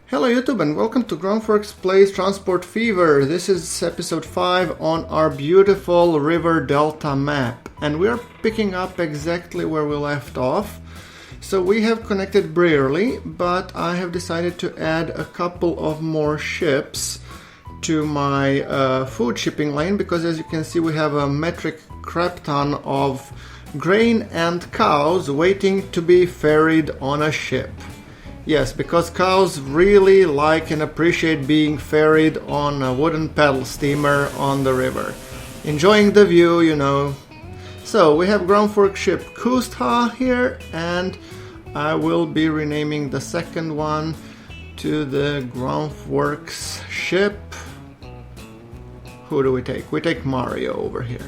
Hello YouTube and welcome to Groundworks Plays Transport Fever. This is episode 5 on our beautiful river delta map, and we are picking up exactly where we left off. So we have connected Brearley, but I have decided to add a couple of more ships to my food shipping lane, because as you can see we have a metric crap ton of grain and cows waiting to be ferried on a ship. Yes, because cows really like and appreciate being ferried on a wooden paddle steamer on the river. Enjoying the view, you know. So we have Groundworks ship Kustha here, and I will be renaming the second one to the Groundworks ship. Who do we take? We take Mario over here.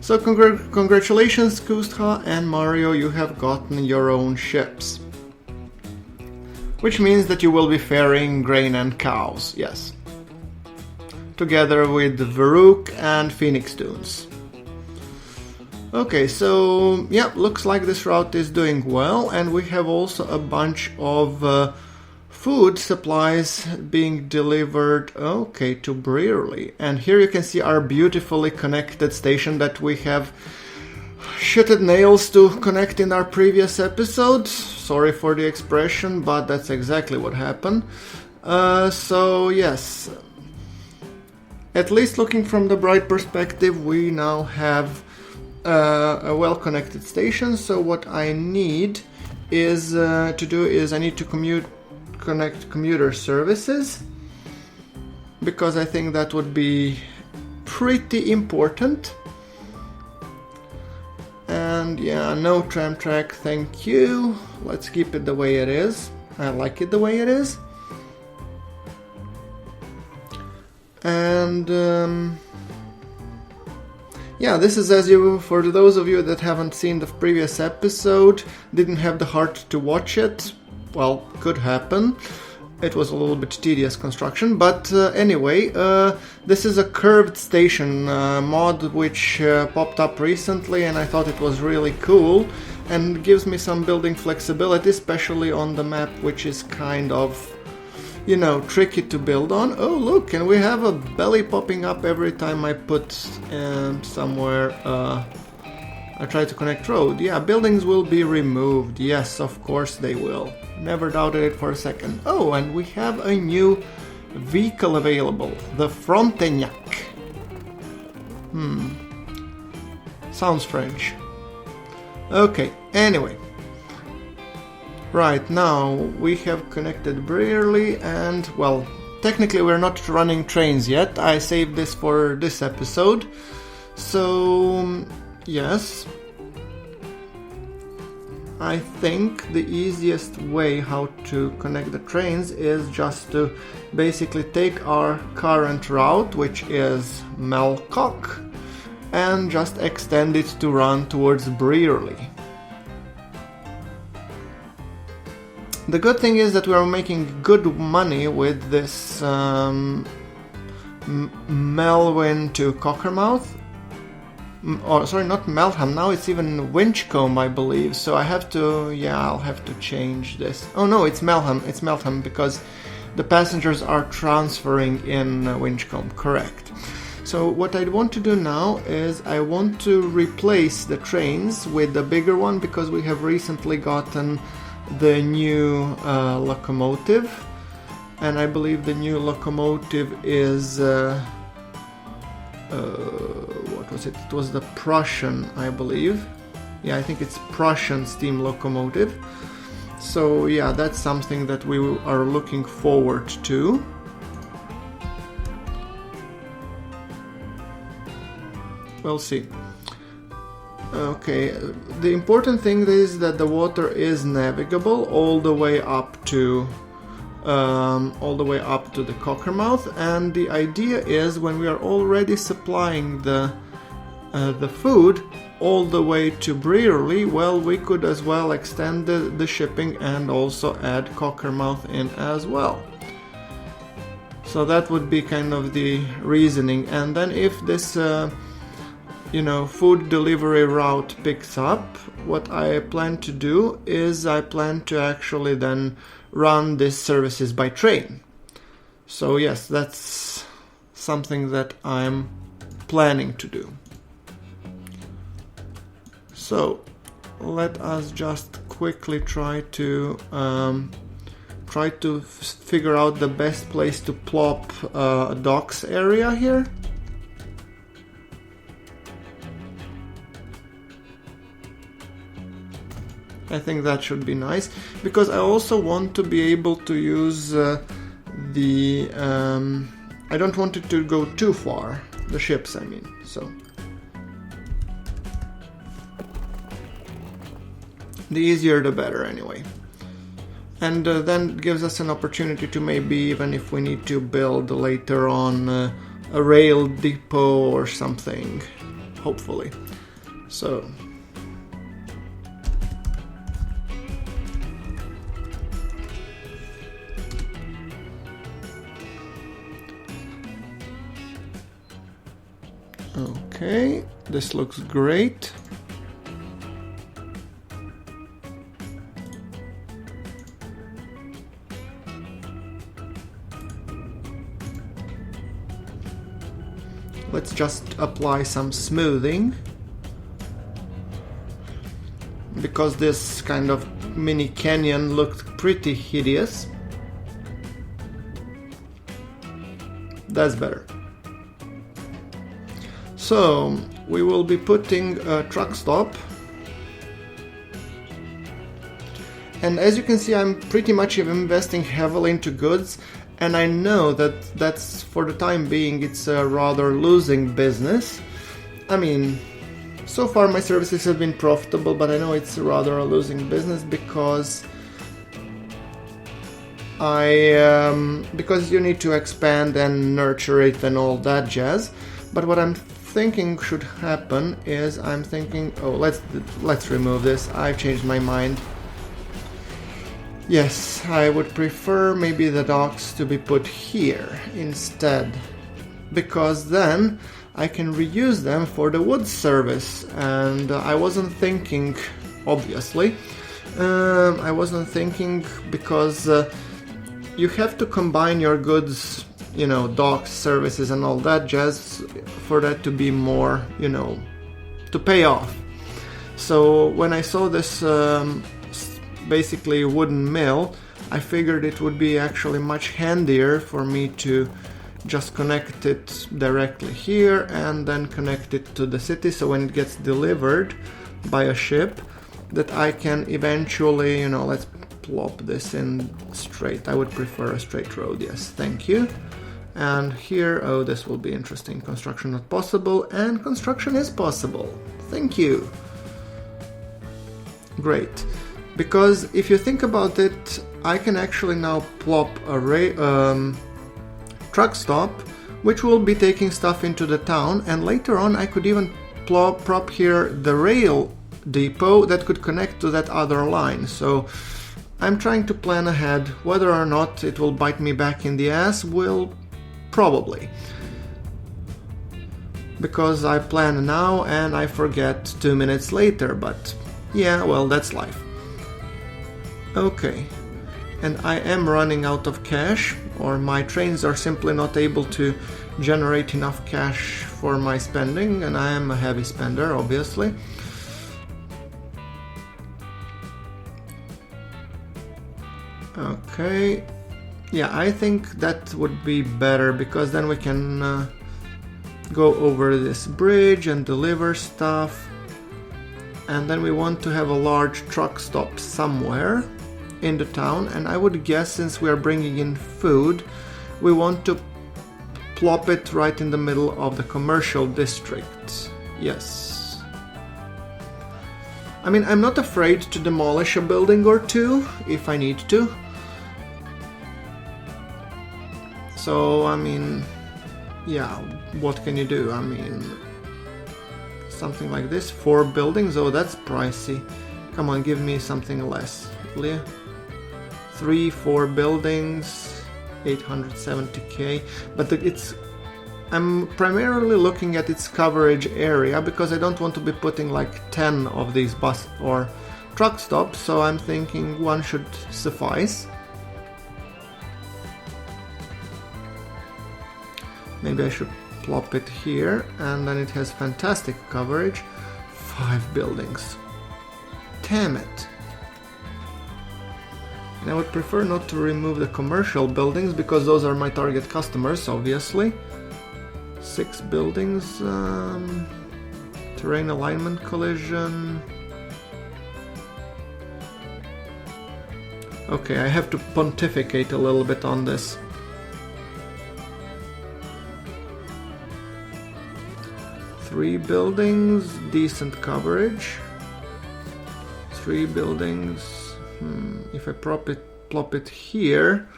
So congratulations Kustha and Mario, you have gotten your own ships. Which means that you will be ferrying grain and cows, yes. Together with Varuk and Phoenix Dunes. Okay, so yeah, looks like this route is doing well, and we have also a bunch of food supplies being delivered, okay, to Brearley. And here you can see our beautifully connected station that we have shitted nails to connect in our previous episode. Sorry for the expression, but that's exactly what happened. So yes, at least looking from the bright perspective, we now have a well-connected station. So what I need is to do is I need to connect commuter services, because I think that would be pretty important. And yeah, no tram track, thank you. Let's keep it the way it is. I like it the way it is. And yeah, this is, as you, for those of you that haven't seen the previous episode, didn't have the heart to watch it, well, could happen. It was a little bit tedious construction, but anyway, this is a curved station mod which popped up recently, and I thought it was really cool and gives me some building flexibility, especially on the map, which is kind of, you know, tricky to build on. Oh look, and we have a belly popping up every time I put somewhere I try to connect road. Yeah, buildings will be removed. Yes, of course they will. Never doubted it for a second. Oh, and we have a new vehicle available. The Frontenac. Sounds French. Okay, anyway. Right, now we have connected Brearley and, well, technically we're not running trains yet. I saved this for this episode. So yes, I think the easiest way how to connect the trains is just to basically take our current route, which is Melcock, and just extend it to run towards Brearley. The good thing is that we are making good money with this Melwyn to Cockermouth. Or sorry, not Meltham, now it's even Winchcombe, I believe, so I have to, yeah, I'll have to change this. Oh no, it's Meltham, because the passengers are transferring in Winchcombe, correct. So what I want to do now is I want to replace the trains with the bigger one, because we have recently gotten the new locomotive, and I believe the new locomotive is what was it? It was the Prussian, I believe. Yeah, I think it's Prussian steam locomotive. So yeah, that's something that we are looking forward to. We'll see. Okay, the important thing is that the water is navigable all the way up to the Cockermouth, and the idea is when we are already supplying the food all the way to Brearley, well, we could as well extend the shipping and also add Cockermouth in as well. So that would be kind of the reasoning. And then if this food delivery route picks up, what I plan to do is I plan to actually then run these services by train. So yes, that's something that I'm planning to do. So let us just quickly try to figure out the best place to plop a docks area here. I think that should be nice, because I also want to be able to use I don't want it to go too far, the ships I mean, so. The easier the better anyway. And then gives us an opportunity to maybe, even if we need to build later on a rail depot or something, hopefully. So. Okay, this looks great. Let's just apply some smoothing, because this kind of mini canyon looked pretty hideous. That's better. So we will be putting a truck stop, and as you can see, I'm pretty much investing heavily into goods, and I know that that's, for the time being, it's a rather losing business. I mean, so far my services have been profitable, but I know it's rather a losing business because because you need to expand and nurture it and all that jazz. But what I'm thinking should happen is let's remove this. I've changed my mind. Yes, I would prefer maybe the docks to be put here instead, because then I can reuse them for the wood service. And I wasn't thinking, obviously, I wasn't thinking because you have to combine your goods, docks, services and all that jazz for that to be more, to pay off. So when I saw this basically wooden mill, I figured it would be actually much handier for me to just connect it directly here and then connect it to the city, so when it gets delivered by a ship, that I can eventually, let's plop this in straight. I would prefer a straight road, yes, thank you. And here, this will be interesting. Construction not possible, and construction is possible. Thank you. Great. Because if you think about it, I can actually now plop a truck stop, which will be taking stuff into the town, and later on I could even prop here the rail depot that could connect to that other line. So I'm trying to plan ahead. Whether or not it will bite me back in the ass will probably, because I plan now and I forget 2 minutes later, but yeah, well, that's life. Okay, and I am running out of cash, or my trains are simply not able to generate enough cash for my spending, and I am a heavy spender, obviously. Okay, yeah, I think that would be better, because then we can go over this bridge and deliver stuff, and then we want to have a large truck stop somewhere in the town, and I would guess, since we are bringing in food, we want to plop it right in the middle of the commercial district. Yes. I mean, I'm not afraid to demolish a building or two if I need to. So, I mean, yeah, what can you do? I mean, something like this, 4 buildings, oh, that's pricey. Come on, give me something less, will you? 3-4 buildings, 870k, but I'm primarily looking at its coverage area because I don't want to be putting like 10 of these bus or truck stops, so I'm thinking one should suffice. Maybe I should plop it here, and then it has fantastic coverage. 5 buildings. Damn it. And I would prefer not to remove the commercial buildings because those are my target customers, obviously. 6 buildings. Terrain alignment collision. Okay, I have to pontificate a little bit on this. 3 buildings, decent coverage. 3 buildings. If I plop it here,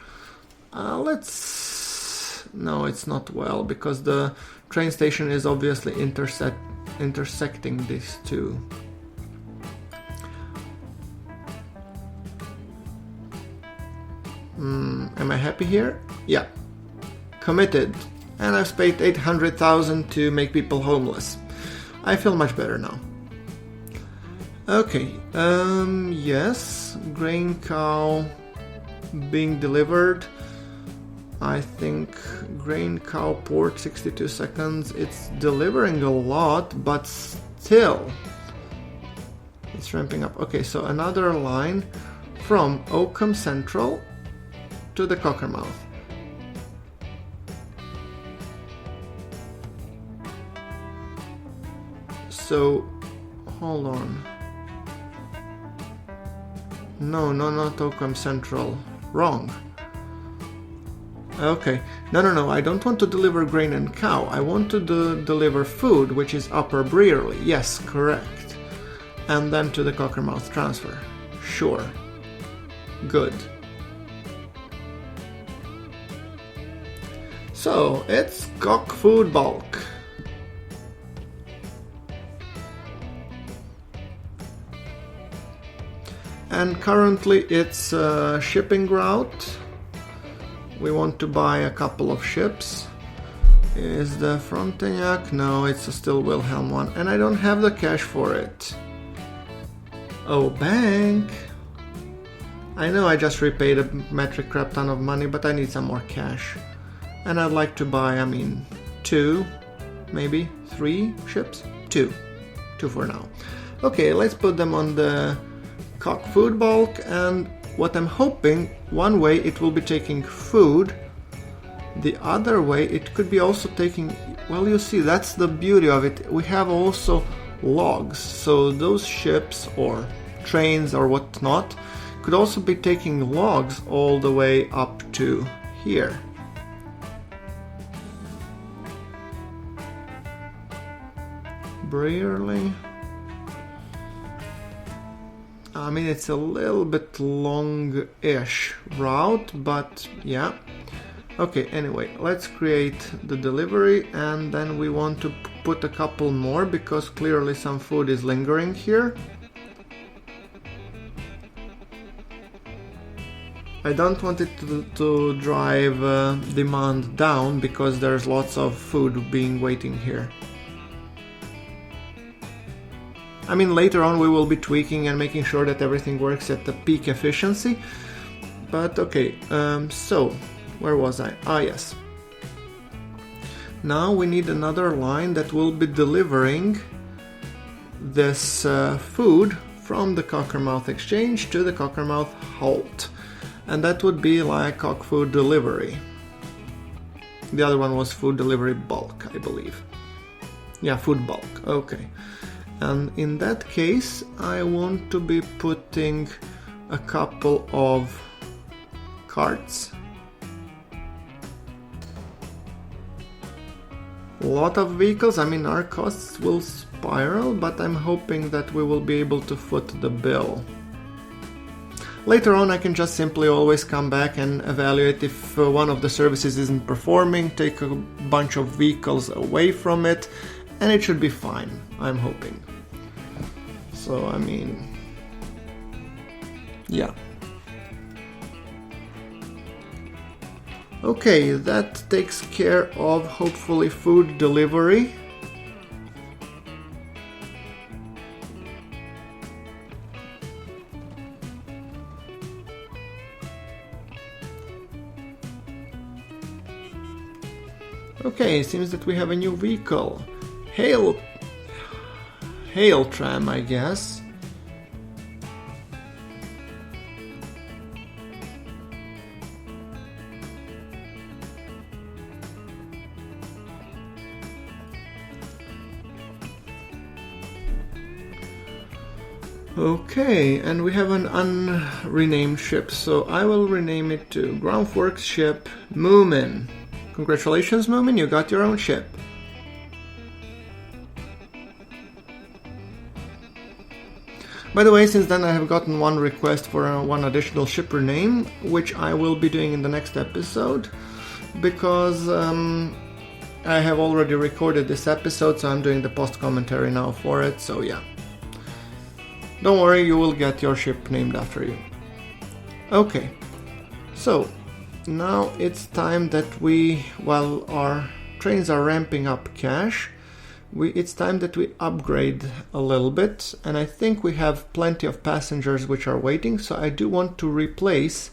no, it's not well because the train station is obviously intersecting these two. Am I happy here? Yeah. Committed. And I've spent 800,000 to make people homeless. I feel much better now. Okay, yes, grain cow being delivered. I think grain cow port 62 seconds. It's delivering a lot, but still it's ramping up. Okay, so another line from Oakham Central to the Cockermouth. So, hold on. No, not Oakham Central. Wrong. Okay. No. I don't want to deliver grain and cow. I want to deliver food, which is Upper Brearley. Yes, correct. And then to the Cockermouth transfer. Sure. Good. So, it's Cock Food Bulk. And currently it's a shipping route. We want to buy a couple of ships. Is the Frontenac? No, it's still Wilhelm one, and I don't have the cash for it. Oh, bank! I know I just repaid a metric crap ton of money, but I need some more cash. And I'd like to buy, 2, maybe 3 ships? 2 for now. Okay, let's put them on the Cock Food Bulk, and what I'm hoping, one way it will be taking food, the other way it could be also taking, well, you see, that's the beauty of it. We have also logs, so those ships or trains or whatnot could also be taking logs all the way up to here. Brearley. It's a little bit long-ish route, but yeah. Okay, anyway, let's create the delivery, and then we want to put a couple more because clearly some food is lingering here. I don't want it to drive demand down because there's lots of food being waiting here. Later on we will be tweaking and making sure that everything works at the peak efficiency. But okay, so where was I? Yes. Now we need another line that will be delivering this food from the Cockermouth Exchange to the Cockermouth Halt. And that would be like Cock Food Delivery. The other one was Food Delivery Bulk, I believe. Yeah, Food Bulk, okay. And in that case, I want to be putting a couple of carts. A lot of vehicles. Our costs will spiral, but I'm hoping that we will be able to foot the bill. Later on, I can just simply always come back and evaluate if one of the services isn't performing, take a bunch of vehicles away from it, and it should be fine, I'm hoping. So, yeah. Okay, that takes care of hopefully food delivery. Okay, it seems that we have a new vehicle. Hail tram, I guess. Okay, and we have an unrenamed ship, so I will rename it to Groundworks ship Moomin. Congratulations, Moomin, you got your own ship. By the way, since then I have gotten one request for one additional ship rename, which I will be doing in the next episode, because I have already recorded this episode, so I'm doing the post commentary now for it, so yeah. Don't worry, you will get your ship named after you. Okay, so now it's time that while our trains are ramping up cash, it's time that we upgrade a little bit, and I think we have plenty of passengers which are waiting, so I do want to replace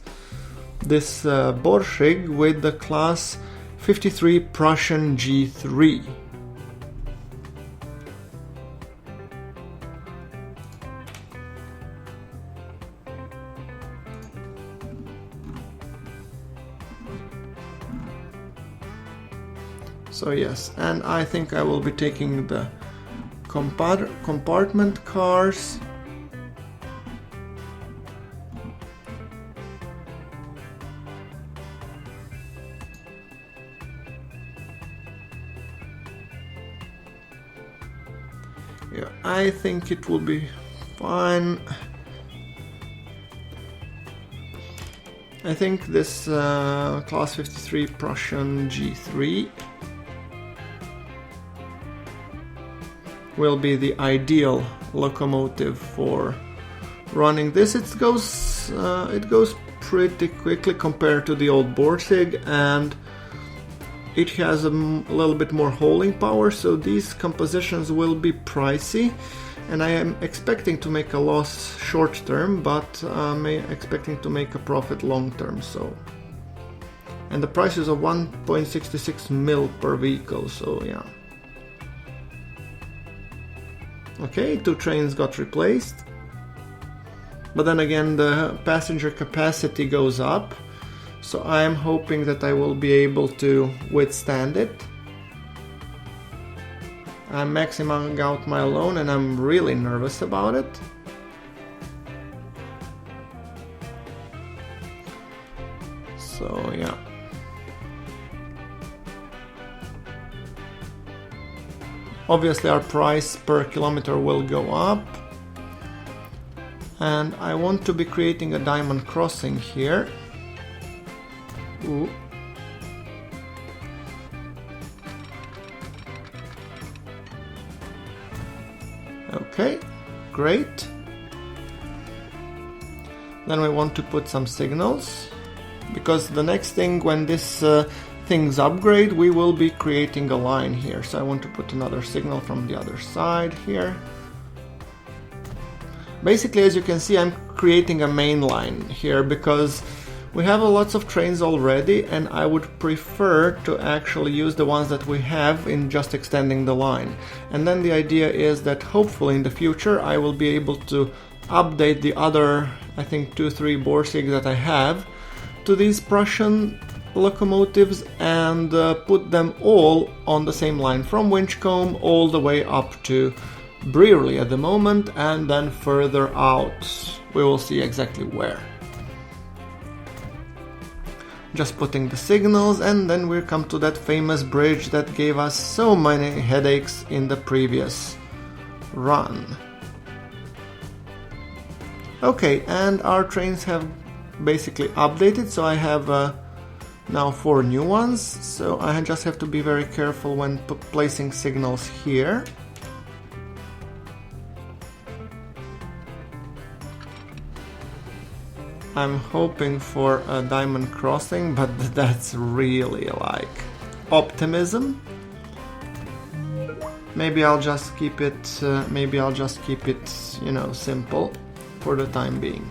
this Borshig with the class 53 Prussian G3. So yes, and I think I will be taking the compartment cars. Yeah, I think it will be fine. I think this class 53 Prussian G3 will be the ideal locomotive for running this. It goes pretty quickly compared to the old Borsig, and it has a little bit more hauling power, so these compositions will be pricey, and I am expecting to make a loss short term, but I'm expecting to make a profit long term. So, and the price is of 1.66 mil per vehicle, so yeah. Okay, 2 trains got replaced, but then again the passenger capacity goes up, so I am hoping that I will be able to withstand it. I'm maximizing out my loan and I'm really nervous about it. So yeah. Obviously our price per kilometer will go up, and I want to be creating a diamond crossing here. Ooh. Okay, great. Then we want to put some signals, because the next thing when this things upgrade, we will be creating a line here. So I want to put another signal from the other side here. Basically, as you can see, I'm creating a main line here because we have lots of trains already, and I would prefer to actually use the ones that we have in just extending the line. And then the idea is that hopefully in the future I will be able to update the other, I think 2-3 Borsig that I have to these Prussian locomotives and put them all on the same line from Winchcombe all the way up to Brearley at the moment, and then further out we will see exactly where. Just putting the signals, and then we come to that famous bridge that gave us so many headaches in the previous run. Okay, and our trains have basically updated, so I have now 4 new ones, so I just have to be very careful when placing signals here. I'm hoping for a diamond crossing, but that's really like optimism. Maybe I'll just keep it, you know, simple for the time being.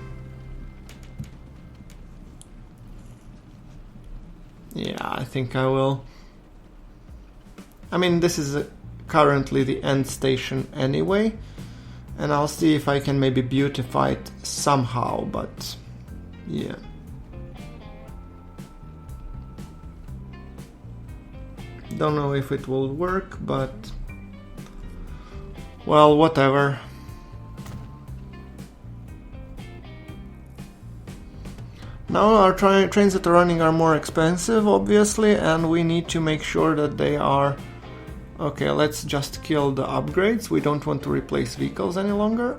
Yeah, I think I will. I mean, this is currently the end station anyway, and I'll see if I can maybe beautify it somehow, but yeah. Don't know if it will work, but well, whatever. Now our trains that are running are more expensive, obviously, and we need to make sure that they are... Okay, let's just kill the upgrades. We don't want to replace vehicles any longer.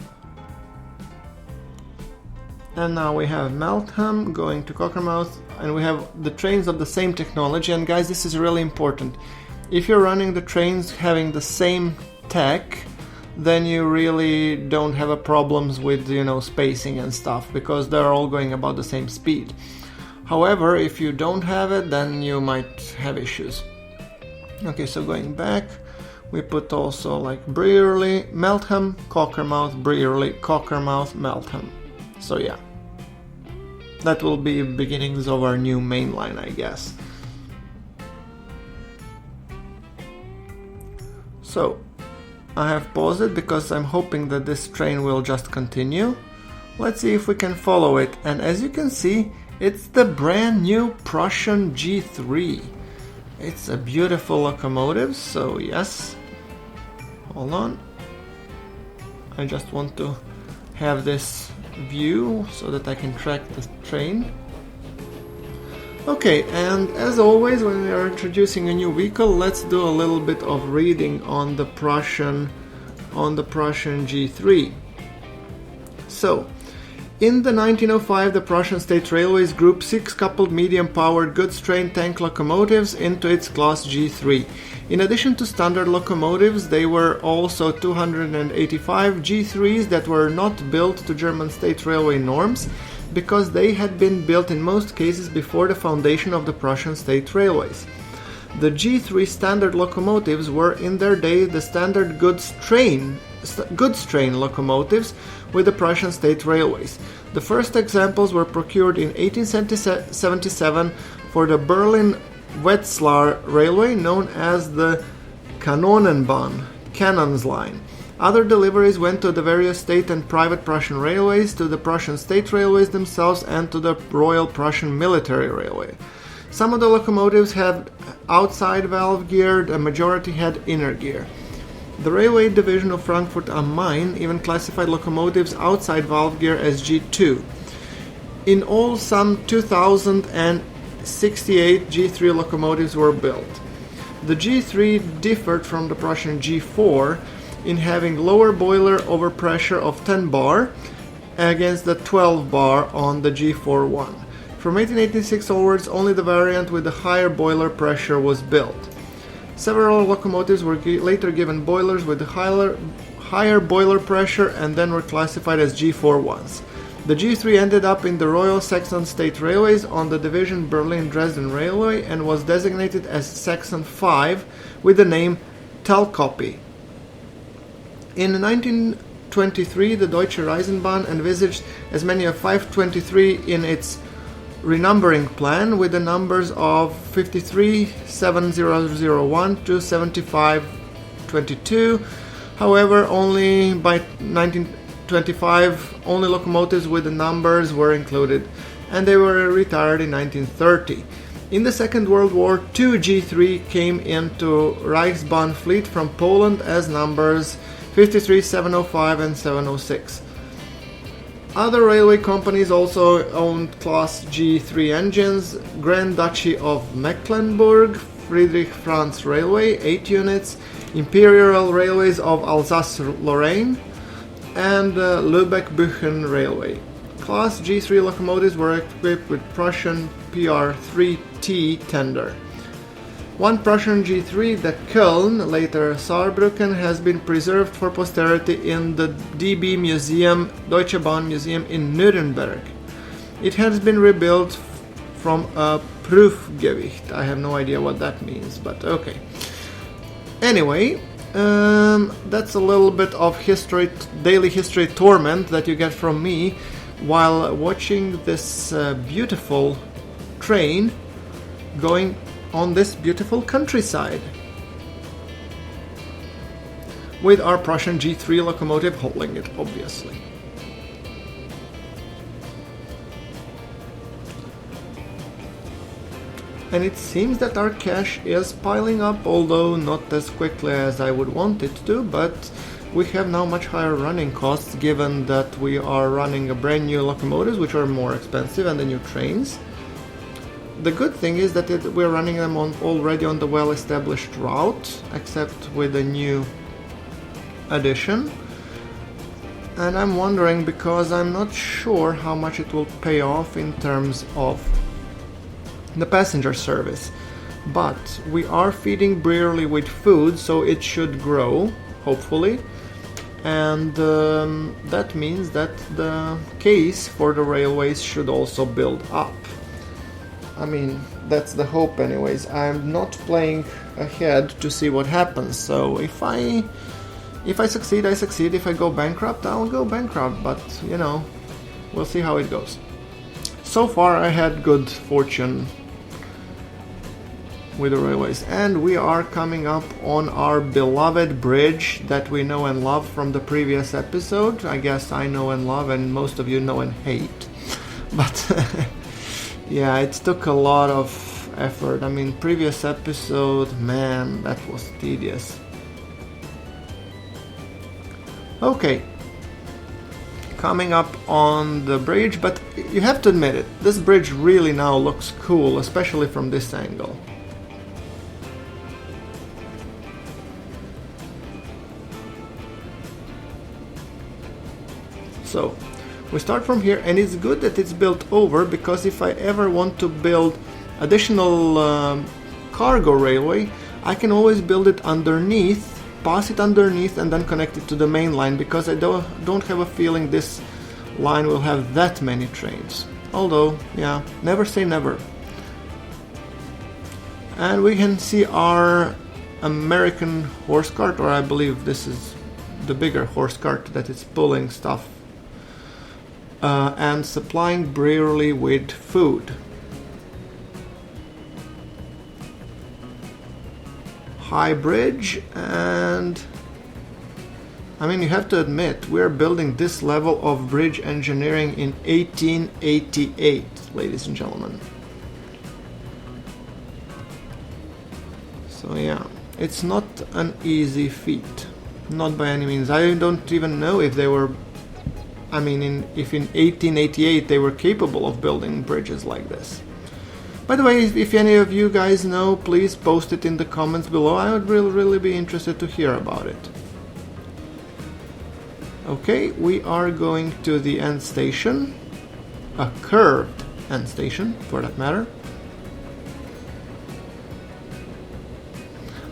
And now we have Meltham going to Cockermouth, and we have the trains of the same technology. And guys, this is really important. If you're running the trains having the same tech, then you really don't have a problems with, you know, spacing and stuff, because they're all going about the same speed. However, if you don't have it, then you might have issues. Okay, so going back, we put also like Brearley, Meltham, Cockermouth, Brearley, Cockermouth, Meltham. So yeah, that will be beginnings of our new main line, I guess. So I have paused it because I'm hoping that this train will just continue. Let's see if we can follow it. And as you can see, it's the brand new Prussian G3. It's a beautiful locomotive, so yes. Hold on. I just want to have this view so that I can track the train. Okay, and as always, when we are introducing a new vehicle, let's do a little bit of reading on the Prussian G3. So, in the 1905, the Prussian State Railways grouped 6 coupled medium-powered goods train tank locomotives into its Class G3. In addition to standard locomotives, there were also 285 G3s that were not built to German State Railway norms, because they had been built in most cases before the foundation of the Prussian State Railways. The G3 standard locomotives were in their day the standard goods train locomotives with the Prussian State Railways. The first examples were procured in 1877 for the Berlin-Wetzlar Railway, known as the Kanonenbahn, Cannons Line. Other deliveries went to the various state and private Prussian railways, to the Prussian State Railways themselves, and to the Royal Prussian Military Railway. Some of the locomotives had outside valve gear, a majority had inner gear. The railway division of Frankfurt am Main even classified locomotives outside valve gear as G2. In all, some 2,068 G3 locomotives were built. The G3 differed from the Prussian G4 in having lower boiler overpressure of 10 bar against the 12 bar on the G41. From 1886 onwards, only the variant with the higher boiler pressure was built. Several locomotives were later given boilers with the higher boiler pressure and then were classified as G41s. The G3 ended up in the Royal Saxon State Railways on the division Berlin-Dresden Railway and was designated as Saxon 5 with the name Telkopy. In 1923, the Deutsche Reisenbahn envisaged as many as 523 in its renumbering plan, with the numbers of 537001 to 7522. However, only by 1925, only locomotives with the numbers were included, and they were retired in 1930. In the Second World War, 2 G3 came into Reichsbahn fleet from Poland as numbers 53, 705 and 706. Other railway companies also owned Class G3 engines: Grand Duchy of Mecklenburg, Friedrich Franz Railway, 8 units, Imperial Railways of Alsace-Lorraine, and Lübeck-Büchen Railway. Class G3 locomotives were equipped with Prussian PR3T tender. One Prussian G3, the Köln, later Saarbrücken, has been preserved for posterity in the DB Museum, Deutsche Bahn Museum in Nuremberg. It has been rebuilt from a Prüfgewicht. I have no idea what that means, but okay. Anyway, that's a little bit of history, daily history torment that you get from me while watching this beautiful train going on this beautiful countryside with our Prussian G3 locomotive holding it, obviously. And it seems that our cash is piling up, although not as quickly as I would want it to, but we have now much higher running costs given that we are running a brand new locomotives, which are more expensive, and the new trains. The good thing is that we're running them already on the well-established route, except with a new addition. And I'm wondering, because I'm not sure how much it will pay off in terms of the passenger service, but we are feeding Brearley with food, so it should grow, hopefully, and that means that the case for the railways should also build up. I mean, that's the hope anyways. I'm not playing ahead to see what happens, so if I succeed, I succeed. If I go bankrupt, I'll go bankrupt, but you know, we'll see how it goes. So far I had good fortune with the railways, and we are coming up on our beloved bridge that we know and love from the previous episode. I guess I know and love, and most of you know and hate. But yeah, it took a lot of effort. I mean, previous episode, man, that was tedious. Okay, coming up on the bridge, but you have to admit it, this bridge really now looks cool, especially from this angle. So we start from here, and it's good that it's built over, because if I ever want to build additional cargo railway, I can always build it underneath, pass it underneath, and then connect it to the main line, because I don't have a feeling this line will have that many trains. Although, yeah, never say never. And we can see our American horse cart, or I believe this is the bigger horse cart that is pulling stuff and supplying Brearley with food. High bridge, and I mean, you have to admit, we're building this level of bridge engineering in 1888, ladies and gentlemen. So yeah, it's not an easy feat, not by any means. I don't even know if they were, I mean, if in 1888 they were capable of building bridges like this. By the way, if any of you guys know, please post it in the comments below. I would really be interested to hear about it. Okay, we are going to the end station, a curved end station for that matter.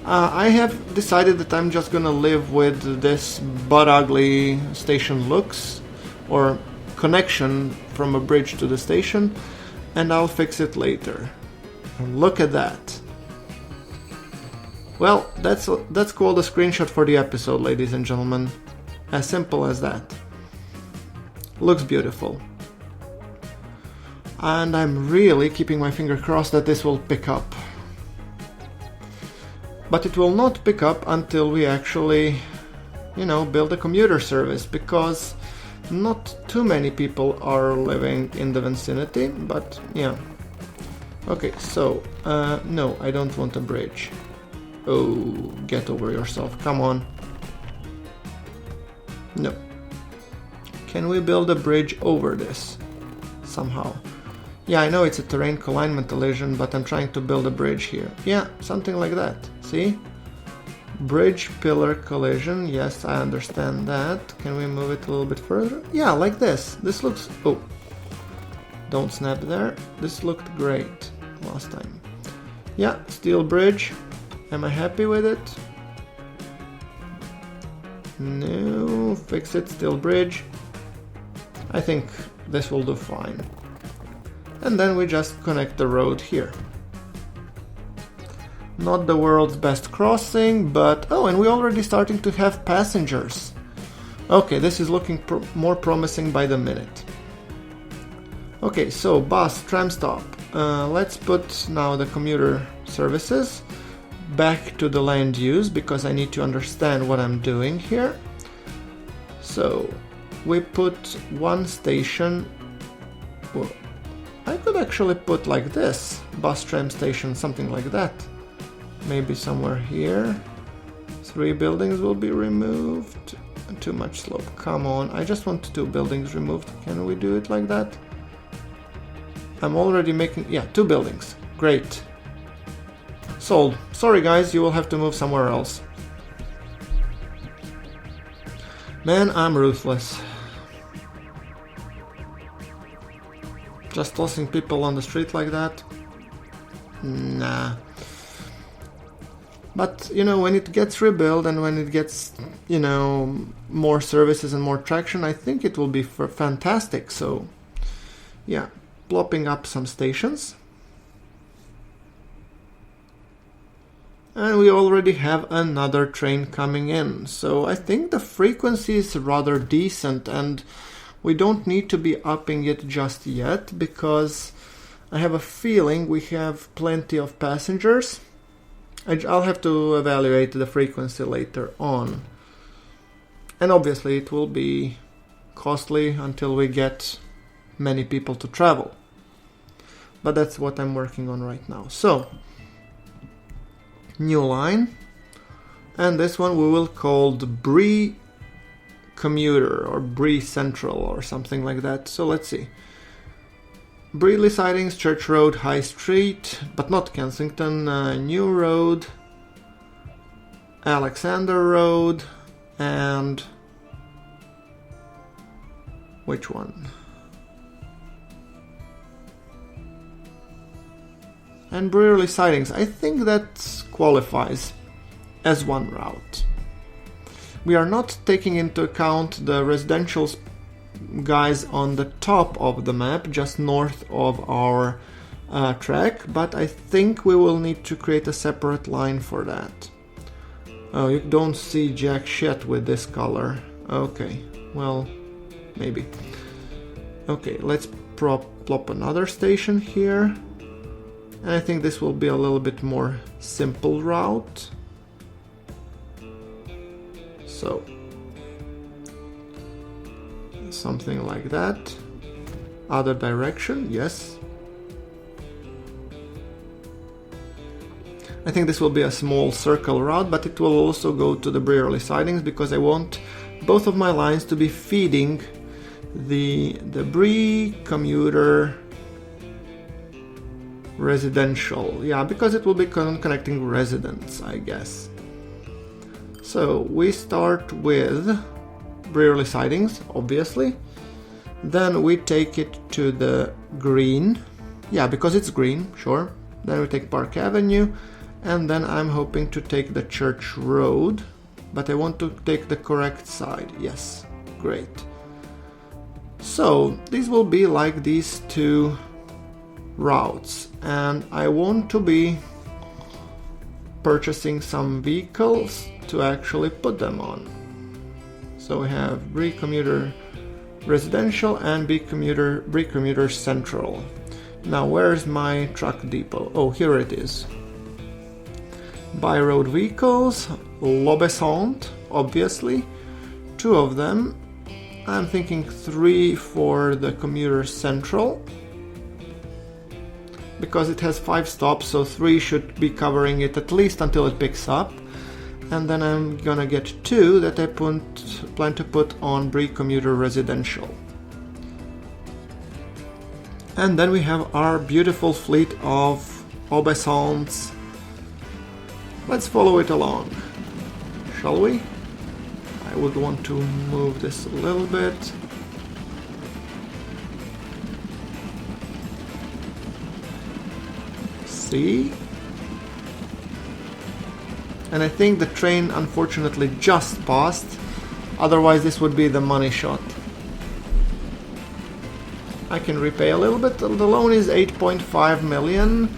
I have decided that I'm just gonna live with this butt ugly station looks, or connection from a bridge to the station, and I'll fix it later. And look at that. Well, that's called a screenshot for the episode, ladies and gentlemen. As simple as that. Looks beautiful. And I'm really keeping my finger crossed that this will pick up. But it will not pick up until we actually, you know, build a commuter service, because not too many people are living in the vicinity, but yeah. Okay, so, no, I don't want a bridge. Oh, get over yourself, come on. No. Can we build a bridge over this? Somehow. Yeah, I know it's a terrain alignment illusion, but I'm trying to build a bridge here. Yeah, something like that. See? Bridge pillar collision. Yes, I understand that. Can we move it a little bit further? Yeah, like this. This looks... Oh. Don't snap there. This looked great last time. Yeah, steel bridge. Am I happy with it? No. Fix it. Steel bridge. I think this will do fine. and then we just connect the road here. Not the world's best crossing, but oh, and we're already starting to have passengers. Okay, this is looking more promising by the minute. Okay, so bus, tram stop. Let's put now the commuter services back to the land use because I need to understand what I'm doing here. So we put one station. Well, I could actually put like this, bus, tram station, something like that. Maybe somewhere here. 3 buildings will be removed. Too much slope. Come on, I just want 2 buildings removed. Can we do it like that? I'm already making... yeah, 2 buildings. Great. Sold. Sorry guys, you will have to move somewhere else. Man, I'm ruthless. Just tossing people on the street like that? Nah. But, you know, when it gets rebuilt and when it gets, you know, more services and more traction, I think it will be fantastic. So, yeah, plopping up some stations. And we already have another train coming in. So I think the frequency is rather decent and we don't need to be upping it just yet because I have a feeling we have plenty of passengers. I'll have to evaluate the frequency later on. And obviously it will be costly until we get many people to travel. But that's what I'm working on right now. So, new line. And this one we will call the Brie Commuter or Brie Central or something like that. So let's see. Breedley Sidings, Church Road, High Street, but not Kensington, New Road, Alexander Road, and which one? And Breedley Sidings. I think that qualifies as one route. We are not taking into account the residential guys on the top of the map, just north of our track, but I think we will need to create a separate line for that. Oh, you don't see jack shit with this color. Okay, well, maybe. Okay, let's plop another station here. And I think this will be a little bit more simple route. So, something like that. Other direction, yes. I think this will be a small circle route, but it will also go to the Brearley Sidings because I want both of my lines to be feeding the Bree Commuter residential. Yeah, because it will be connecting residents, I guess. So we start with Brearley Sidings, obviously. Then we take it to the green. Yeah, because it's green, sure. Then we take Park Avenue. And then I'm hoping to take the Church Road. But I want to take the correct side. Yes, great. So these will be like these two routes. And I want to be purchasing some vehicles to actually put them on. So we have Bree Commuter Residential and Bree Commuter Central. Now where's my truck depot? Oh, here it is. By road vehicles, L'Obéissant, obviously. 2 of them. I'm thinking 3 for the Commuter Central. Because it has 5 stops, so 3 should be covering it at least until it picks up. And then I'm gonna get 2 that I plan to put on Bree Commuter Residential. And then we have our beautiful fleet of Obéissants. Let's follow it along, shall we? I would want to move this a little bit. See? And I think the train unfortunately just passed, otherwise this would be the money shot. I can repay a little bit. The loan is 8.5 million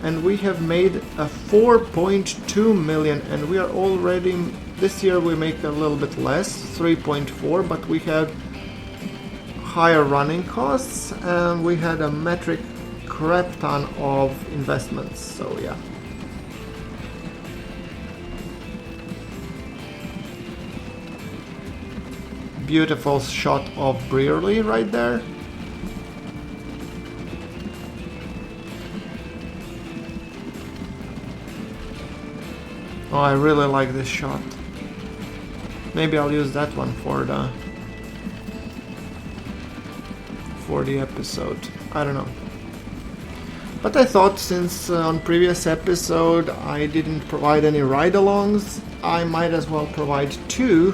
and we have made a 4.2 million, and we are already, this year we make a little bit less, 3.4, but we had higher running costs and we had a metric crap ton of investments, so yeah. Beautiful shot of Brearley right there. Oh, I really like this shot. Maybe I'll use that one for the episode. I don't know. But I thought since on previous episode I didn't provide any ride-alongs, I might as well provide 2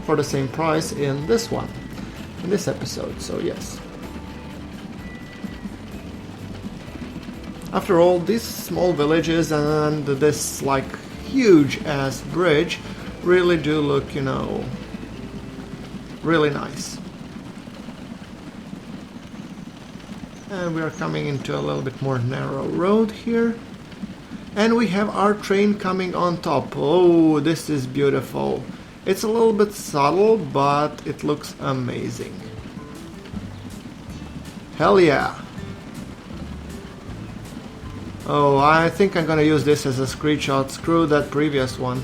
for the same price in this one, in this episode, so yes. After all, these small villages and this like huge ass bridge really do look, you know, really nice. And we are coming into a little bit more narrow road here. And we have our train coming on top. Oh, this is beautiful. It's a little bit subtle, but it looks amazing. Hell yeah. Oh, I think I'm gonna use this as a screenshot. Screw that previous one.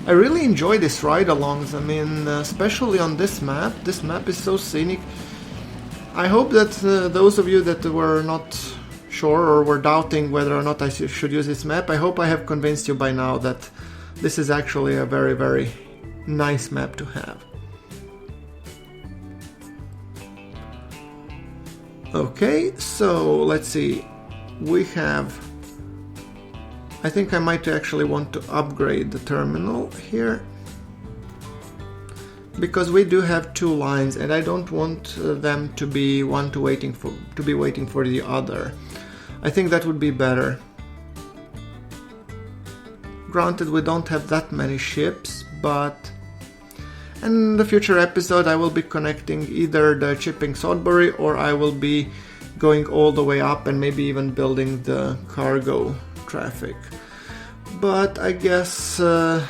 I really enjoy this ride-alongs. I mean, especially on this map. This map is so scenic. I hope that those of you that were not sure or were doubting whether or not I should use this map, I hope I have convinced you by now that this is actually a very, very nice map to have. Okay, so let's see. We have... I think I might actually want to upgrade the terminal here, because we do have 2 lines and I don't want them to be waiting for the other. I think that would be better. Granted, we don't have that many ships, but in the future episode I will be connecting either the Chipping Sodbury or I will be going all the way up and maybe even building the cargo traffic. But I guess that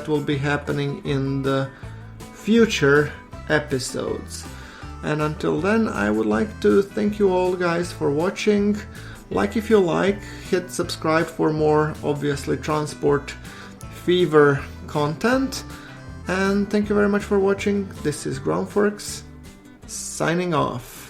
will be happening in the future episodes. And until then, I would like to thank you all guys for watching. Like if you like, hit subscribe for more, obviously, Transport Fever content. And thank you very much for watching. This is Groundworks, signing off.